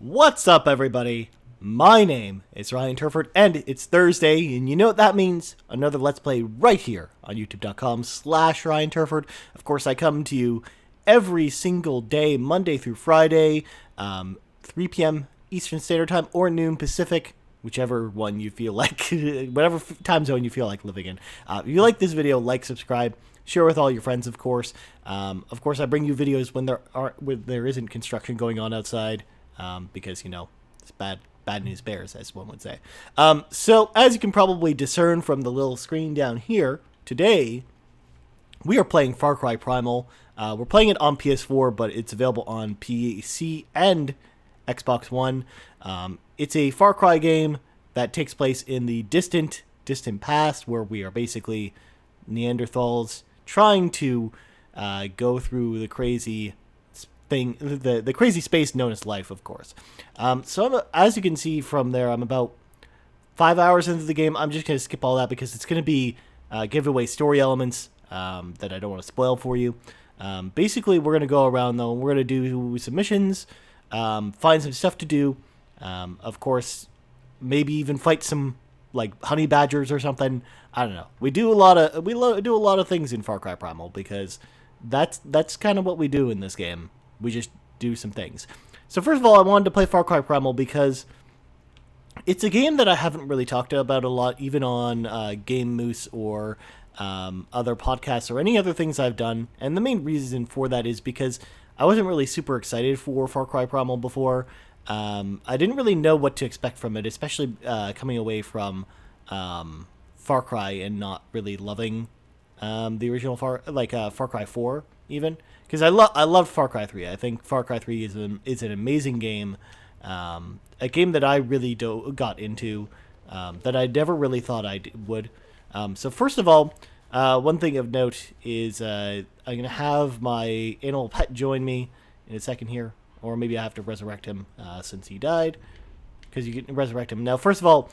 What's up, everybody? My name is Ryan Turford, and it's Thursday, and you know what that means? Another Let's Play right here on youtube.com/Ryan Turford. Of course, I come to you every single day, Monday through Friday, 3 p.m. Eastern Standard Time or noon Pacific, whichever one you feel like, whatever time zone you feel like living in. If you like this video, like, subscribe, share with all your friends, of course. Of course, I bring you videos when there isn't construction going on outside. Because, you know, it's bad news bears, as one would say. So, as you can probably discern from the little screen down here, today, we are playing Far Cry Primal. We're playing it on PS4, but it's available on PC and Xbox One. It's a Far Cry game that takes place in the distant past, where we are basically Neanderthals trying to go through the crazy the crazy space known as life, of course. As you can see from there, I'm about 5 hours into the game. I'm just going to skip all that because it's going to be give away story elements that I don't want to spoil for you. Basically, we're going to go around, though, and we're going to do some missions, find some stuff to do. Of course, maybe even fight some like honey badgers or something. I don't know. We do a lot of things in Far Cry Primal because that's kind of what we do in this game. We just do some things. So first of all, I wanted to play Far Cry Primal because it's a game that I haven't really talked about a lot, even on Game Moose or other podcasts or any other things I've done. And the main reason for that is because I wasn't really super excited for Far Cry Primal before. I didn't really know what to expect from it, especially coming away from Far Cry and not really loving the original Far Cry 4 even. Because I loved Far Cry 3. I think Far Cry 3 is an amazing game. A game that I really got into, that I never really thought I would. So first of all, one thing of note is I'm going to have my animal pet join me in a second here. Or maybe I have to resurrect him since he died. Because you can resurrect him. Now, first of all,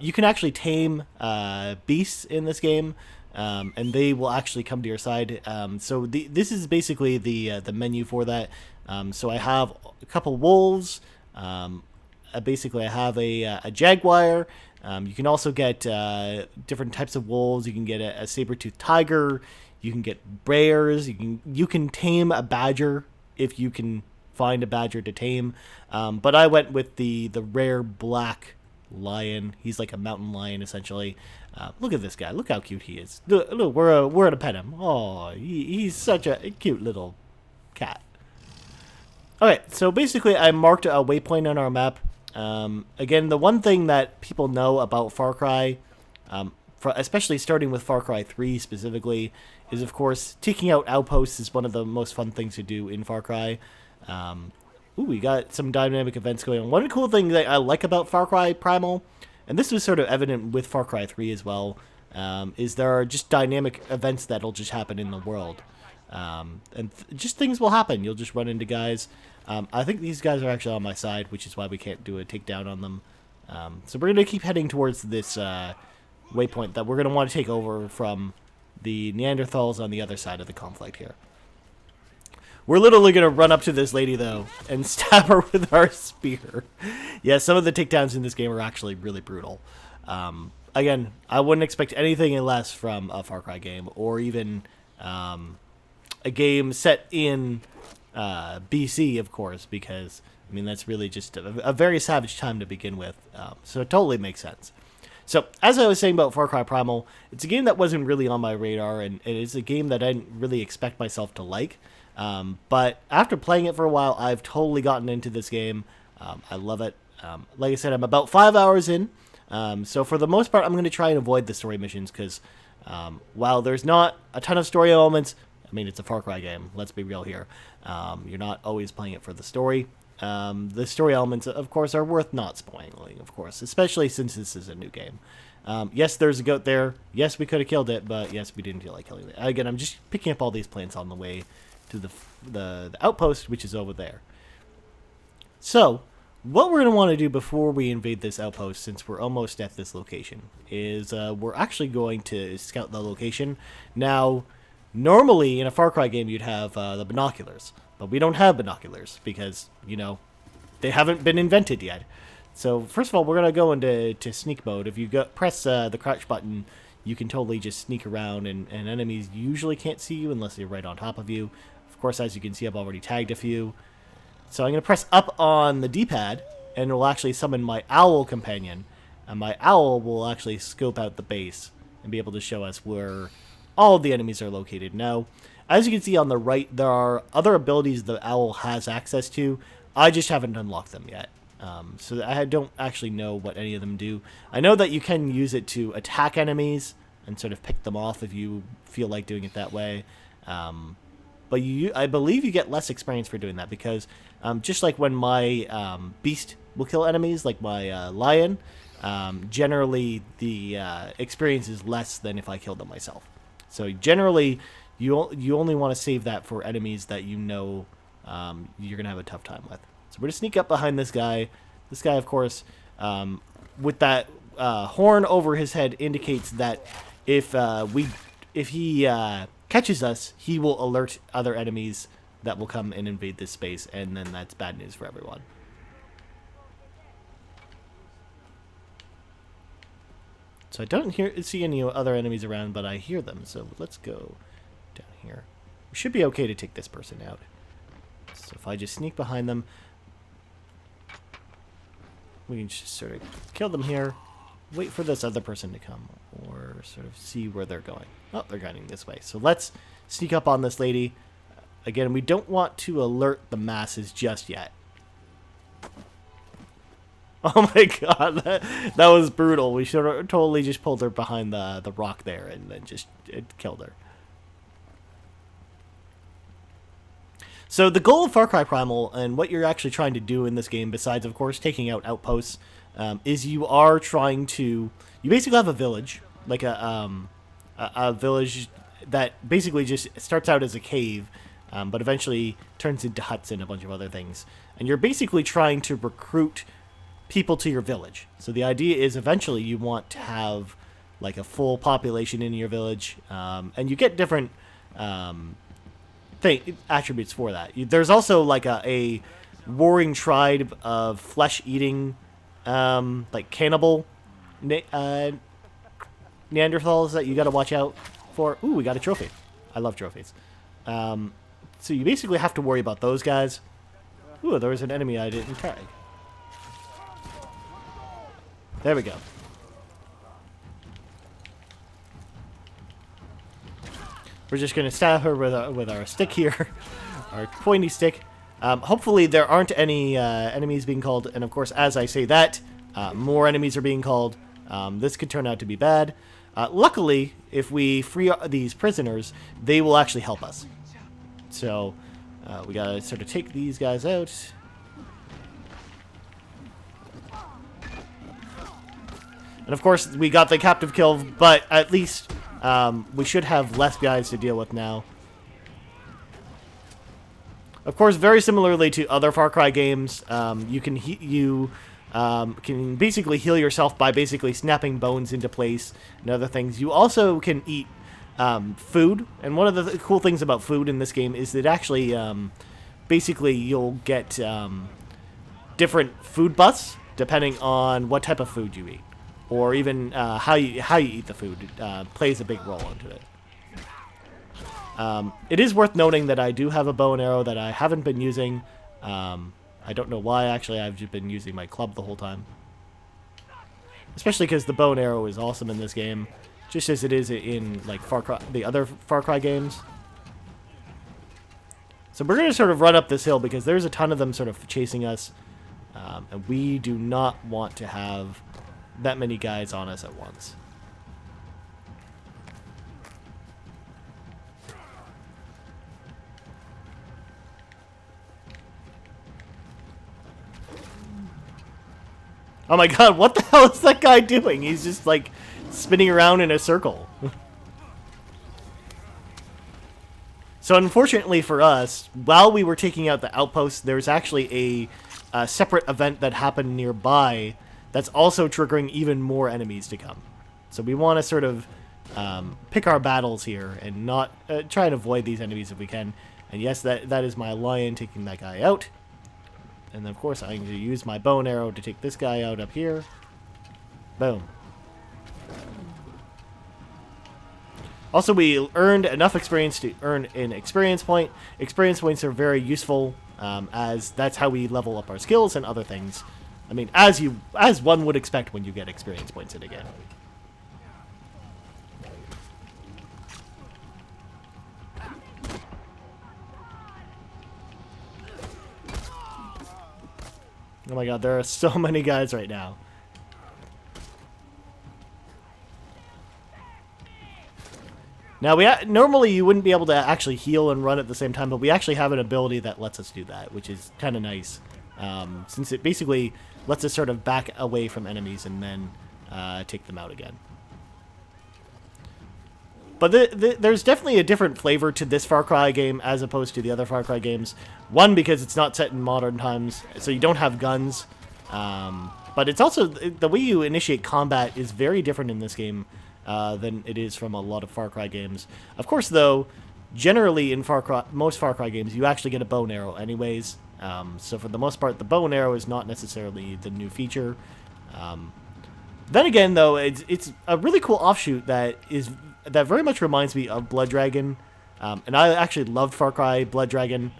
you can actually tame beasts in this game. And they will actually come to your side. So this is basically the menu for that. So I have a couple wolves. Basically, I have a jaguar. You can also get different types of wolves. You can get a saber-toothed tiger. You can get bears. You can tame a badger if you can find a badger to tame. But I went with the rare black lion. He's like a mountain lion, essentially. Look at this guy. Look how cute he is. Look, we're gonna pet him. Oh, he's such a cute little cat. Okay, so basically I marked a waypoint on our map. Again, the one thing that people know about Far Cry, especially starting with Far Cry 3 specifically, is of course taking out outposts is one of the most fun things to do in Far Cry. Ooh, we got some dynamic events going on. One cool thing that I like about Far Cry Primal, and this was sort of evident with Far Cry 3 as well, is there are just dynamic events that'll just happen in the world. Just things will happen. You'll just run into guys. I think these guys are actually on my side, which is why we can't do a takedown on them. So we're going to keep heading towards this waypoint that we're going to want to take over from the Neanderthals on the other side of the conflict here. We're literally going to run up to this lady, though, and stab her with our spear. Yeah, some of the takedowns in this game are actually really brutal. Again, I wouldn't expect anything less from a Far Cry game, or even a game set in BC, of course, because, I mean, that's really just a very savage time to begin with. So it totally makes sense. So, as I was saying about Far Cry Primal, it's a game that wasn't really on my radar, and it is a game that I didn't really expect myself to like. But after playing it for a while, I've totally gotten into this game. I love it. Like I said, I'm about 5 hours in. So for the most part, I'm going to try and avoid the story missions because while there's not a ton of story elements, I mean, it's a Far Cry game. Let's be real here. You're not always playing it for the story. The story elements, of course, are worth not spoiling, of course, especially since this is a new game. Yes, there's a goat there. Yes, we could have killed it, but yes, we didn't feel like killing it. Again, I'm just picking up all these plants on the way to the outpost, which is over there. So, what we're going to want to do before we invade this outpost, since we're almost at this location, is we're actually going to scout the location. Now, normally in a Far Cry game you'd have the binoculars, but we don't have binoculars because, you know, they haven't been invented yet. So first of all, we're gonna go into sneak mode. If you press the crouch button, you can totally just sneak around, and enemies usually can't see you unless they're right on top of you. Of course, as you can see, I've already tagged a few. So I'm gonna press up on the D-pad, and it will actually summon my owl companion, and my owl will actually scope out the base and be able to show us where all of the enemies are located. Now, as you can see on the right, there are other abilities the owl has access to. I just haven't unlocked them yet. So I don't actually know what any of them do. I know that you can use it to attack enemies and sort of pick them off if you feel like doing it that way. But I believe you get less experience for doing that because just like when my beast will kill enemies, like my lion, generally the experience is less than if I killed them myself. So generally, you only want to save that for enemies that you know you're going to have a tough time with. So we're going to sneak up behind this guy. This guy, of course, with that horn over his head indicates that if he catches us, he will alert other enemies that will come and invade this space, and then that's bad news for everyone. So I don't see any other enemies around, but I hear them. So let's go down here. We should be okay to take this person out. So if I just sneak behind them, we can just sort of kill them here, wait for this other person to come, or sort of see where they're going. Oh, they're going this way. So let's sneak up on this lady. Again, we don't want to alert the masses just yet. Oh my god, that was brutal. We should have totally just pulled her behind the rock there and then just killed her. So the goal of Far Cry Primal, and what you're actually trying to do in this game, besides, of course, taking out outposts, is you are trying to... You basically have a village, like a village that basically just starts out as a cave, but eventually turns into huts and a bunch of other things. And you're basically trying to recruit people to your village. So the idea is eventually you want to have like a full population in your village, and you get different... attributes for that. There's also like a warring tribe of flesh-eating, like cannibal Neanderthals that you got to watch out for. Ooh, we got a trophy. I love trophies. So you basically have to worry about those guys. Ooh, there was an enemy I didn't tag. There we go. We're just going to stab her with our stick here, our pointy stick. Hopefully there aren't any enemies being called, and of course, as I say that, more enemies are being called. This could turn out to be bad. Luckily, if we free these prisoners, they will actually help us. So we got to sort of take these guys out. And of course, we got the captive kill, but at least... we should have less guys to deal with now. Of course, very similarly to other Far Cry games, you can basically heal yourself by basically snapping bones into place and other things. You also can eat food, and one of the cool things about food in this game is that actually, basically, you'll get different food buffs depending on what type of food you eat. Or even how you eat the food plays a big role into it. It is worth noting that I do have a bow and arrow that I haven't been using. I don't know why, actually. I've just been using my club the whole time. Especially because the bow and arrow is awesome in this game, just as it is in like the other Far Cry games. So we're going to sort of run up this hill because there's a ton of them sort of chasing us. And we do not want to have that many guys on us at once. Oh my god, what the hell is that guy doing? He's just like spinning around in a circle. So unfortunately for us, while we were taking out the outposts, there's actually a separate event that happened nearby that's also triggering even more enemies to come. So we want to sort of pick our battles here and not try and avoid these enemies if we can. And yes, that is my lion taking that guy out. And of course, I'm going to use my bow and arrow to take this guy out up here. Boom. Also, we earned enough experience to earn an experience point. Experience points are very useful, as that's how we level up our skills and other things. I mean, as one would expect when you get experience points in a game. Oh my god, there are so many guys right now. Now, normally you wouldn't be able to actually heal and run at the same time, but we actually have an ability that lets us do that, which is kind of nice. Since it basically lets us sort of back away from enemies and then take them out again. But there's definitely a different flavor to this Far Cry game as opposed to the other Far Cry games. One, because it's not set in modern times, so you don't have guns. But it's also, the way you initiate combat is very different in this game than it is from a lot of Far Cry games. Of course, though, generally in most Far Cry games, you actually get a bow and arrow anyways. So for the most part, the bow and arrow is not necessarily the new feature. Then again, though, it's a really cool offshoot that very much reminds me of Blood Dragon. And I actually loved Far Cry Blood Dragon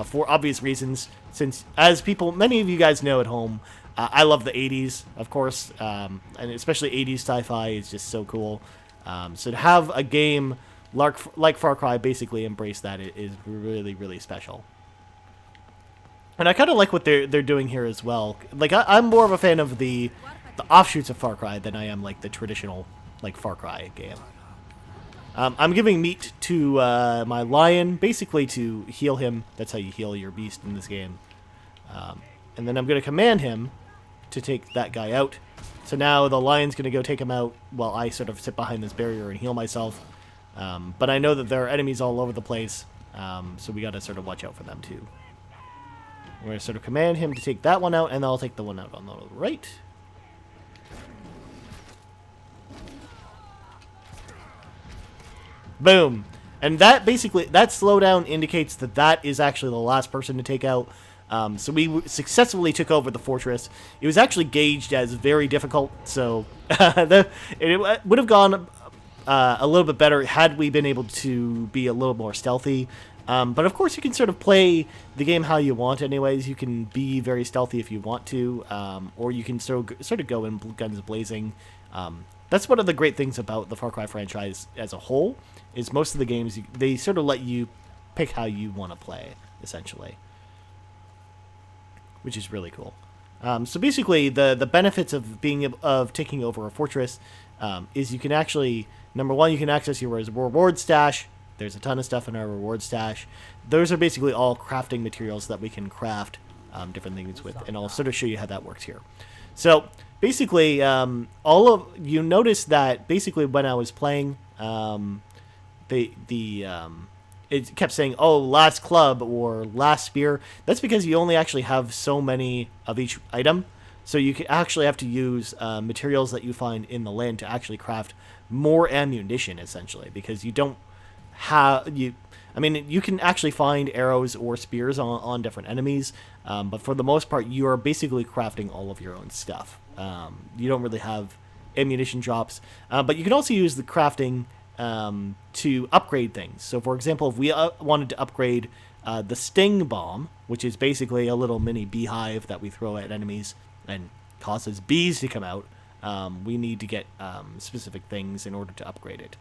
for obvious reasons, since, as many of you guys know at home, I love the 80s, of course, and especially 80s sci-fi is just so cool. So to have a game like Far Cry basically embrace that is really, really special. And I kind of like what they're doing here as well. Like, I'm more of a fan of the offshoots of Far Cry than I am like the traditional like Far Cry game. I'm giving meat to my lion, basically to heal him. That's how you heal your beast in this game. And then I'm going to command him to take that guy out. So now the lion's going to go take him out while I sort of sit behind this barrier and heal myself. But I know that there are enemies all over the place, so we got to sort of watch out for them too. We're going to sort of command him to take that one out, and I'll take the one out on the right. Boom. And that basically, that slowdown indicates that that is actually the last person to take out. So we successfully took over the fortress. It was actually gauged as very difficult, so it would have gone a little bit better had we been able to be a little more stealthy. But of course, you can sort of play the game how you want anyways. You can be very stealthy if you want to, or you can sort of go in guns blazing. That's one of the great things about the Far Cry franchise as a whole, is most of the games, they sort of let you pick how you want to play, essentially. Which is really cool. So basically, the benefits of taking over a fortress is you can actually, number one, you can access your reward stash. There's a ton of stuff in our reward stash. Those are basically all crafting materials that we can craft different things with, and I'll sort of show you how that works here. So basically, you notice that basically when I was playing, it kept saying, oh, last club or last spear. That's because you only actually have so many of each item. So you actually have to use materials that you find in the land to actually craft more ammunition, essentially, because you don't have... I mean, you can actually find arrows or spears on different enemies, but for the most part, you are basically crafting all of your own stuff. You don't really have ammunition drops, but you can also use the crafting to upgrade things. So, for example, if we wanted to upgrade the sting bomb, which is basically a little mini beehive that we throw at enemies and causes bees to come out, we need to get specific things in order to upgrade it.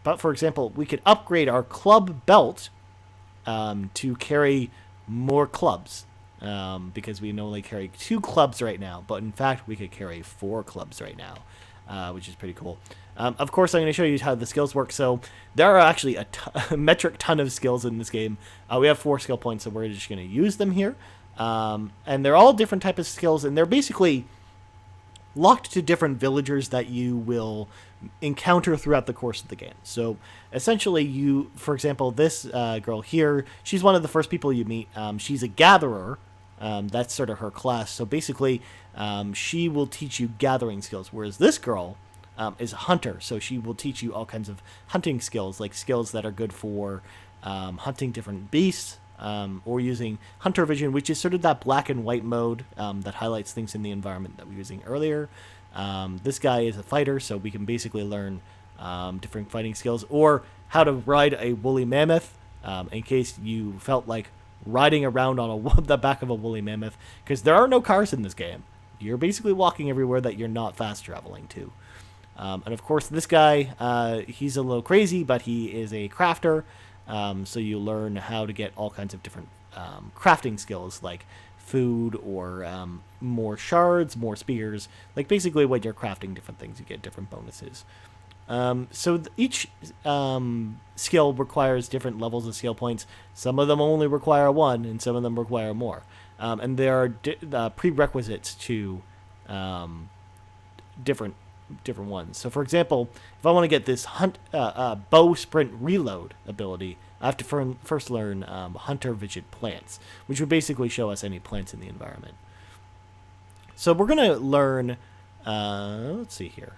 But, for example, we could upgrade our club belt to carry more clubs, because we only carry 2 clubs right now, but in fact we could carry 4 clubs right now, which is pretty cool. Of course, I'm going to show you how the skills work. So there are actually a metric ton of skills in this game. We have 4 skill points, so we're just going to use them here. And they're all different types of skills, and they're basically locked to different villagers that you will encounter throughout the course of the game. So essentially, for example, this girl here, she's one of the first people you meet. She's a gatherer. That's sort of her class. So basically, she will teach you gathering skills, whereas this girl is a hunter. So she will teach you all kinds of hunting skills, like skills that are good for hunting different beasts, or using hunter vision, which is sort of that black and white mode that highlights things in the environment that we were using earlier. This guy is a fighter, so we can basically learn different fighting skills, or how to ride a woolly mammoth, in case you felt like riding around on the back of a woolly mammoth, because there are no cars in this game. You're basically walking everywhere that you're not fast traveling to. And of course, this guy, he's a little crazy, but he is a crafter. So you learn how to get all kinds of different crafting skills, like food or more shards, more spears. Like basically when you're crafting different things, you get different bonuses. So each skill requires different levels of skill points. Some of them only require one, and some of them require more. And there are prerequisites to different ones. So, for example, if I want to get this bow sprint reload ability, I have to first learn hunter vision plants, which would basically show us any plants in the environment. So we're going to learn, let's see here.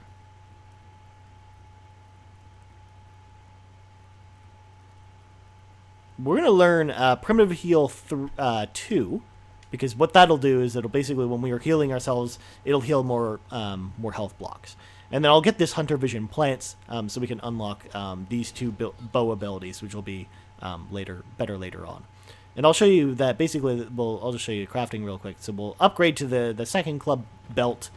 We're going to learn Primitive Heal 2, because what that'll do is it'll basically, when we are healing ourselves, it'll heal more health blocks. And then I'll get this Hunter Vision plants, so we can unlock these two bow abilities, which will be better later on. And I'll show you that basically, I'll just show you crafting real quick. So we'll upgrade to the second club belt,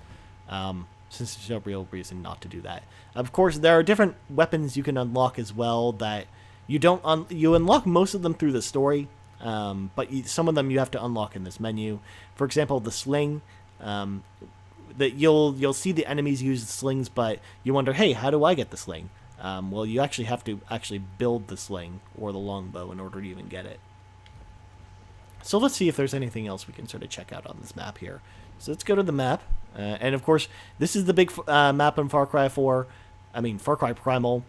since there's no real reason not to do that. Of course, there are different weapons you can unlock as well that you don't you unlock most of them through the story, but some of them you have to unlock in this menu. For example, the sling. That you'll see the enemies use the slings, but you wonder, hey, how do I get the sling? Well, you actually have to build the sling or the longbow in order to even get it. So let's see if there's anything else we can sort of check out on this map here. So let's go to the map, and of course, this is the big map in Far Cry Primal.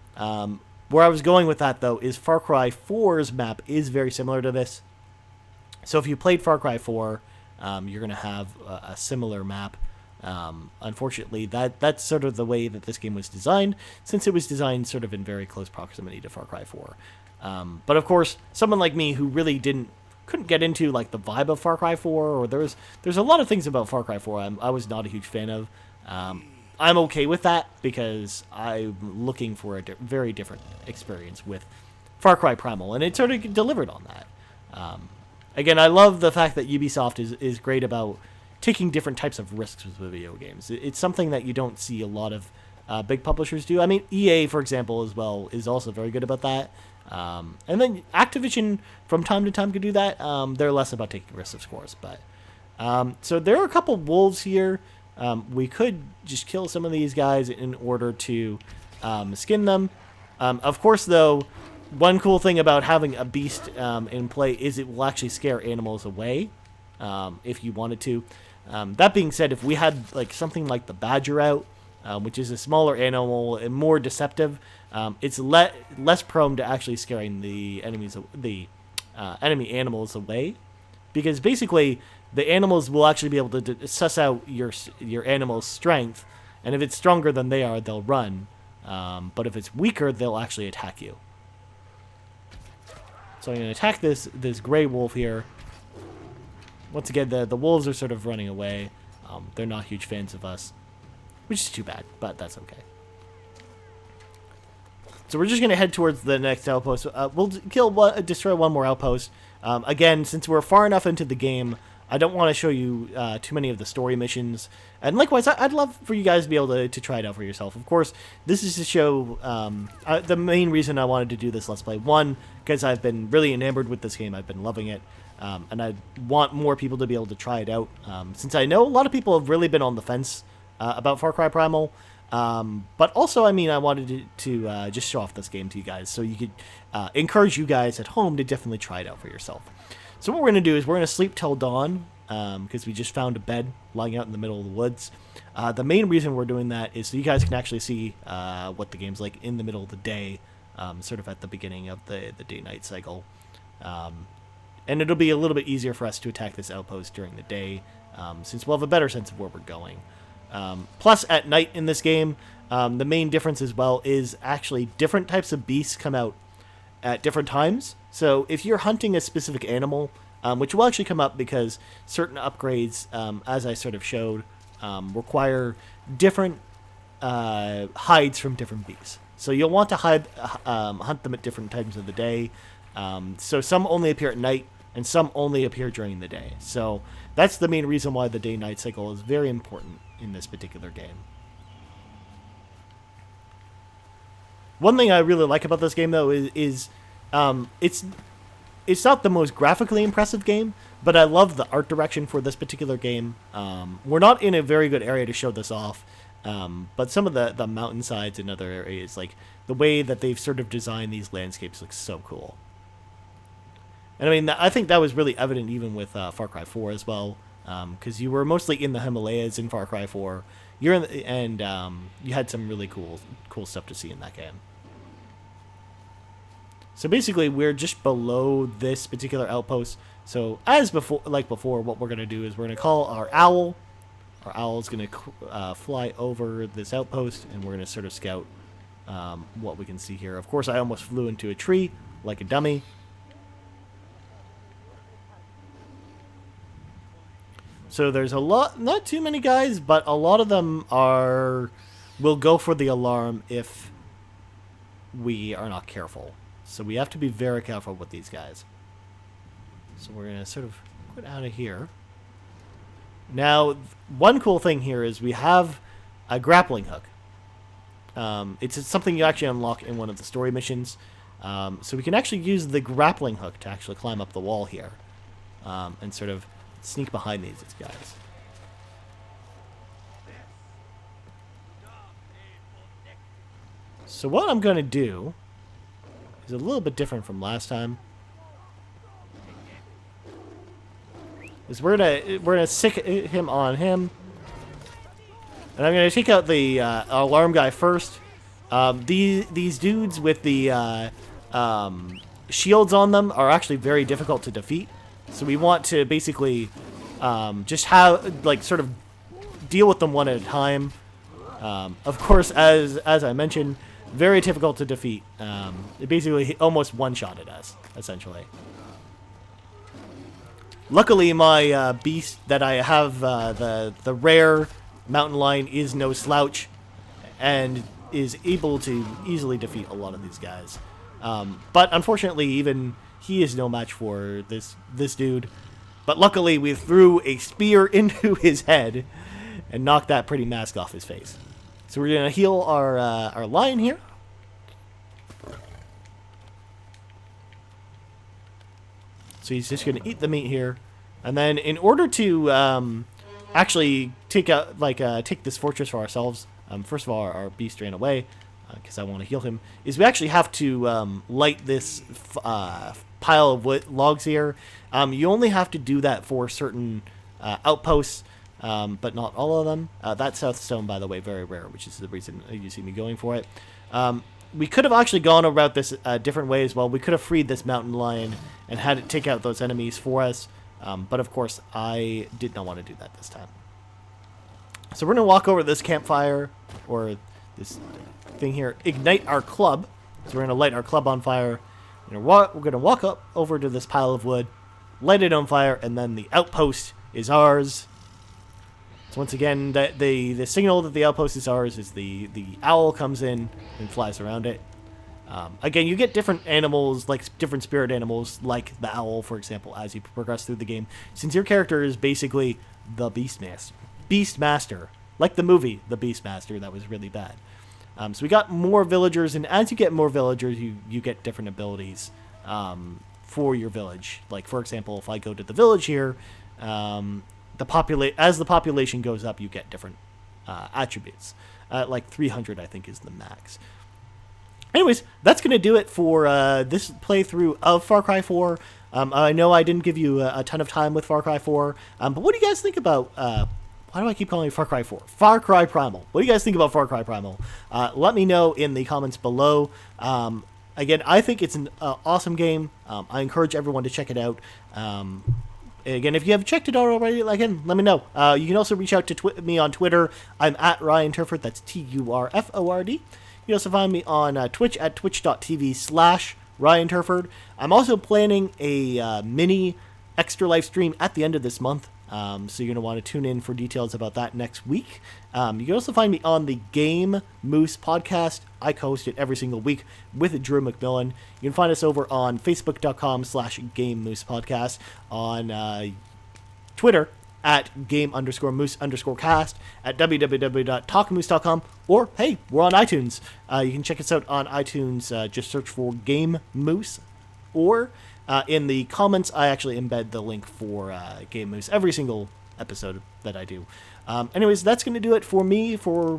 Where I was going with that, though, is Far Cry 4's map is very similar to this. So if you played Far Cry 4, you're going to have a similar map. Unfortunately, that's sort of the way that this game was designed, since it was designed sort of in very close proximity to Far Cry 4. But of course, someone like me who really couldn't get into like the vibe of Far Cry 4, or there's a lot of things about Far Cry 4 I was not a huge fan of. I'm okay with that, because I'm looking for a very different experience with Far Cry Primal, and it sort of delivered on that. Again, I love the fact that Ubisoft is great about taking different types of risks with video games. It's something that you don't see a lot of big publishers do. I mean, EA, for example, as well, is also very good about that. And then Activision, from time to time, could do that. They're less about taking risks, of course. But so there are a couple wolves here. We could just kill some of these guys in order to skin them. Of course, though, one cool thing about having a beast in play is it will actually scare animals away if you wanted to. That being said, if we had like something like the badger out, which is a smaller animal and more deceptive, it's less prone to actually scaring the enemy animals away, because basically the animals will actually be able to suss out your animal's strength, and if it's stronger than they are, they'll run. But if it's weaker, they'll actually attack you. So I'm going to attack this gray wolf here. Once again, the wolves are sort of running away. They're not huge fans of us, which is too bad, but that's okay. So we're just going to head towards the next outpost. We'll destroy one more outpost. Again, since we're far enough into the game, I don't want to show you too many of the story missions. And likewise, I'd love for you guys to be able to try it out for yourself. Of course, this is to show the main reason I wanted to do this Let's Play. One, because I've been really enamored with this game. I've been loving it. And I want more people to be able to try it out. Since I know a lot of people have really been on the fence about Far Cry Primal. But also, I mean, I wanted to just show off this game to you guys, so you could encourage you guys at home to definitely try it out for yourself. So what we're going to do is we're going to sleep till dawn, because we just found a bed lying out in the middle of the woods. The main reason we're doing that is so you guys can actually see what the game's like in the middle of the day, sort of at the beginning of the day-night cycle. And it'll be a little bit easier for us to attack this outpost during the day, since we'll have a better sense of where we're going. Plus, at night in this game, the main difference as well is actually different types of beasts come out at different times. So if you're hunting a specific animal, which will actually come up because certain upgrades, as I sort of showed, require different hides from different beasts. So you'll want to hunt them at different times of the day. So some only appear at night, and some only appear during the day. So that's the main reason why the day-night cycle is very important in this particular game. One thing I really like about this game, though, is it's not the most graphically impressive game, but I love the art direction for this particular game. We're not in a very good area to show this off, but some of the mountainsides and other areas, like the way that they've sort of designed these landscapes, looks so cool. And I mean, I think that was really evident even with Far Cry 4 as well, because you were mostly in the Himalayas in Far Cry 4. You had some really cool stuff to see in that game. So basically, we're just below this particular outpost. So as before, what we're gonna do is we're gonna call our owl. Our owl is gonna fly over this outpost, and we're gonna sort of scout what we can see here. Of course, I almost flew into a tree like a dummy. So there's a lot, not too many guys, but a lot of them will go for the alarm if we are not careful. So we have to be very careful with these guys. So we're going to sort of get out of here. Now, one cool thing here is we have a grappling hook. It's something you actually unlock in one of the story missions. So we can actually use the grappling hook to actually climb up the wall here and sort of sneak behind these guys. So what I'm going to do is a little bit different from last time. Is we're gonna sick him on him, and I'm gonna take out the alarm guy first. These dudes with the shields on them are actually very difficult to defeat. So we want to basically just sort of deal with them one at a time. Of course, as I mentioned, very difficult to defeat. It basically almost one-shotted us, essentially. Luckily, my beast that I have, the rare mountain lion, is no slouch and is able to easily defeat a lot of these guys. But unfortunately, even he is no match for this dude. But luckily, we threw a spear into his head and knocked that pretty mask off his face. So we're gonna heal our lion here. So he's just gonna eat the meat here, and then in order to actually take this fortress for ourselves, first of all, our beast ran away because I want to heal him. Is we actually have to light this pile of logs here. You only have to do that for certain outposts. But not all of them. That south stone, by the way, very rare, which is the reason you see me going for it. We could have actually gone about this different ways. Well, we could have freed this mountain lion and had it take out those enemies for us. But of course, I did not want to do that this time. So we're going to walk over this campfire, or this thing here, ignite our club. So we're going to light our club on fire. We're going to walk up over to this pile of wood, light it on fire, and then the outpost is ours. So once again, the signal that the outpost is ours is the owl comes in and flies around it. Again, you get different animals, like different spirit animals, like the owl, for example, as you progress through the game. Since your character is basically the Beastmaster, like the movie The Beastmaster, that was really bad. So we got more villagers, and as you get more villagers, you get different abilities for your village. Like, for example, if I go to the village here, as the population goes up, you get different attributes. Like 300, I think, is the max. Anyways, that's going to do it for this playthrough of Far Cry 4. I know I didn't give you a ton of time with Far Cry 4, but what do you guys think about... why do I keep calling it Far Cry 4? Far Cry Primal. What do you guys think about Far Cry Primal? Let me know in the comments below. Again, I think it's an awesome game. I encourage everyone to check it out. Again, if you have checked it out already, again, let me know. You can also reach out to me on Twitter. I'm at Ryan Turford. That's Turford. You can also find me on Twitch at twitch.tv/ Ryan Turford. I'm also planning a mini extra live stream at the end of this month. So you're going to want to tune in for details about that next week. You can also find me on the Game Moose podcast. I co-host it every single week with Drew McMillan. You can find us over on facebook.com/Game Moose podcast, on Twitter at game_moose_cast, at www.talkmoose.com, or hey, we're on iTunes. You can check us out on iTunes. Just search for Game Moose, or in the comments, I actually embed the link for Game Moose every single episode that I do. Anyways, that's going to do it for me for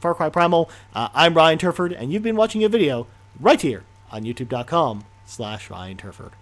Far Cry Primal. I'm Ryan Turford, and you've been watching a video right here on youtube.com/Ryan Turford.